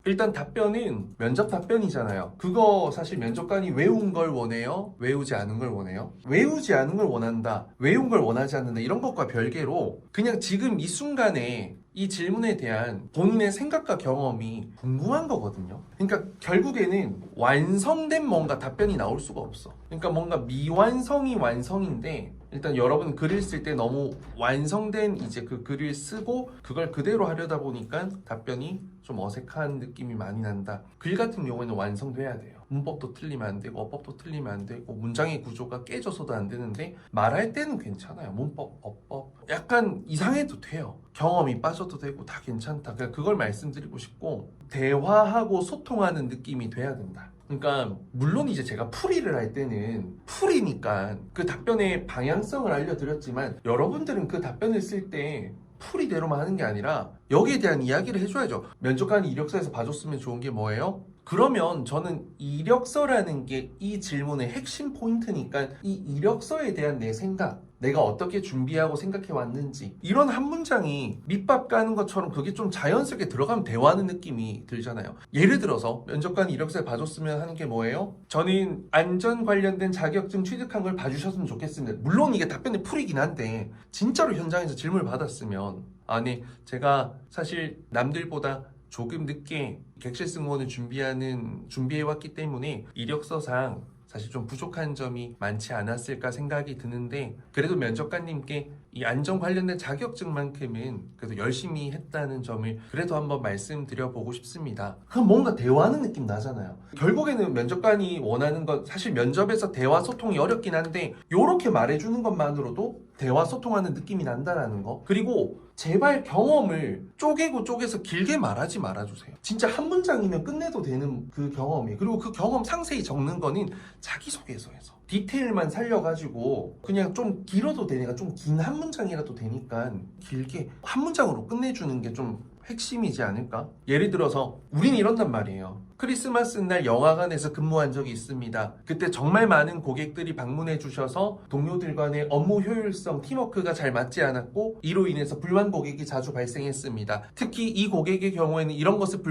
일단 답변은 면접 답변이잖아요. 그거 사실 면접관이 외운 걸 원해요? 외우지 않은 걸 원해요? 외우지 않은 걸 원한다, 외운 걸 원하지 않는다, 이런 것과 별개로 그냥 지금 이 순간에 이 질문에 대한 본인의 생각과 경험이 궁금한 거거든요. 그러니까 결국에는 완성된 뭔가 답변이 나올 수가 없어. 그러니까 뭔가 미완성이 완성인데, 일단 여러분 글을 쓸 때 너무 완성된 이제 그 글을 쓰고 그걸 그대로 하려다 보니까 답변이 좀 어색한 느낌이 많이 난다. 글 같은 경우에는 완성돼야 돼요. 문법도 틀리면 안 되고 어법도 틀리면 안 되고 문장의 구조가 깨져서도 안 되는데, 말할 때는 괜찮아요. 문법, 어법 약간 이상해도 돼요. 경험이 빠져도 되고 다 괜찮다. 그냥 그걸 말씀드리고 싶고, 대화하고 소통하는 느낌이 돼야 된다. 그러니까 물론 이제 제가 풀이를 할 때는 풀이니까 그 답변의 방향성을 알려드렸지만, 여러분들은 그 답변을 쓸 때 풀이대로만 하는 게 아니라 여기에 대한 이야기를 해줘야죠. 면접관이 이력서에서 봐줬으면 좋은 게 뭐예요? 그러면 저는 이력서라는 게 이 질문의 핵심 포인트니까 이 이력서에 대한 내 생각, 내가 어떻게 준비하고 생각해 왔는지, 이런 한 문장이 밑밥 까는 것처럼 그게 좀 자연스럽게 들어가면 대화하는 느낌이 들잖아요. 예를 들어서 면접관이 이력서에 봐줬으면 하는 게 뭐예요? 저는 안전 관련된 자격증 취득한 걸 봐주셨으면 좋겠습니다. 물론 이게 답변의 풀이긴 한데, 진짜로 현장에서 질문을 받았으면 아니 제가 사실 남들보다 조금 늦게 객실 승무원을 준비해왔기 때문에 이력서상 사실 좀 부족한 점이 많지 않았을까 생각이 드는데, 그래도 면접관님께 이 안전 관련된 자격증만큼은 그래도 열심히 했다는 점을 그래도 한번 말씀드려보고 싶습니다. 그럼 뭔가 대화하는 느낌 나잖아요. 결국에는 면접관이 원하는 건 사실 면접에서 대화 소통이 어렵긴 한데, 이렇게 말해주는 것만으로도 대화 소통하는 느낌이 난다라는 거. 그리고 제발 경험을 쪼개고 쪼개서 길게 말하지 말아주세요. 진짜 한 문장이면 끝내도 되는 그 경험이, 그리고 그 경험 상세히 적는 거는 자기소개서에서 디테일만 살려가지고 그냥 좀 길어도 되니까 좀 긴 한 문장이라도 되니까 길게 한 문장으로 끝내주는 게 좀 핵심이지 않을까? 예를 들어서 우린 이런단 말이에요. 크리스마스 날 영화관에서 근무한 적이 있습니다. 그때 정말 많은 고객들이 방문해 주셔서 동료들 간의 업무 효율성, 팀워크가 잘 맞지 않았고 이로 인해서 불만 고객이 자주 발생했습니다. 특히 이 고객의 경우에는 이런 것을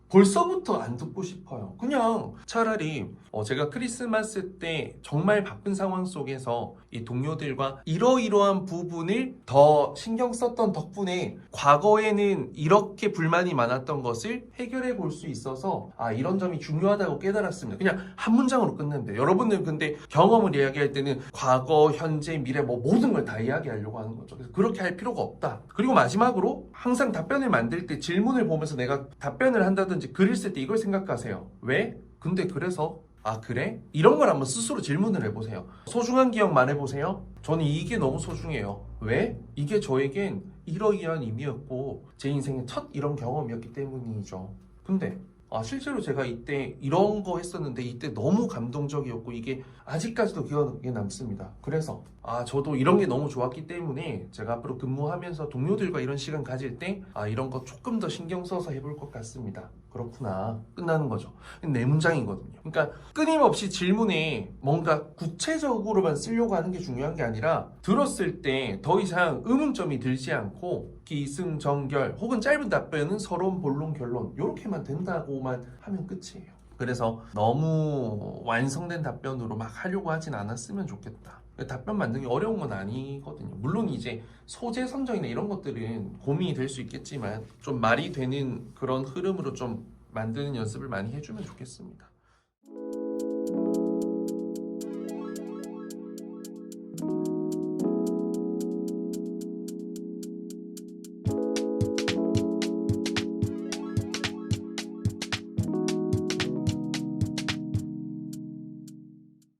벌써부터 안 듣고 싶어요. 그냥 차라리 제가 크리스마스 때 정말 바쁜 상황 속에서 이 동료들과 이러이러한 부분을 더 신경 썼던 덕분에 과거에는 이렇게 불만이 많았던 것을 해결해 볼 수 있어서 이런 점이 중요하다고 깨달았습니다. 그냥 한 문장으로 끝내면 돼요. 여러분들 근데 경험을 이야기할 때는 과거, 현재, 미래 모든 걸 다 이야기하려고 하는 거죠. 그래서 그렇게 할 필요가 없다. 그리고 마지막으로 항상 답변을 만들 때 질문을 보면서 내가 답변을 한다든지 글을 쓸 때 이걸 생각하세요. 왜? 근데 그래서 그래? 이런 걸 한번 스스로 질문을 해보세요. 소중한 기억만 해보세요. 저는 이게 너무 소중해요. 왜? 이게 저에겐 이러이러한 의미였고 제 인생의 첫 이런 경험이었기 때문이죠. 근데 실제로 제가 이때 이런 거 했었는데 이때 너무 감동적이었고 이게 아직까지도 기억에 남습니다. 그래서 저도 이런 게 너무 좋았기 때문에 제가 앞으로 근무하면서 동료들과 이런 시간 가질 때 이런 거 조금 더 신경 써서 해볼 것 같습니다. 그렇구나. 끝나는 거죠. 네 문장이거든요. 그러니까 끊임없이 질문에 뭔가 구체적으로만 쓰려고 하는 게 중요한 게 아니라, 들었을 때 더 이상 의문점이 들지 않고 기승전결 혹은 짧은 답변은 서론, 본론, 결론 이렇게만 된다고만 하면 끝이에요. 그래서 너무 완성된 답변으로 막 하려고 하진 않았으면 좋겠다. 답변 만드는 게 어려운 건 아니거든요. 물론 이제 소재 선정이나 이런 것들은 고민이 될 수 있겠지만 좀 말이 되는 그런 흐름으로 좀 만드는 연습을 많이 해주면 좋겠습니다.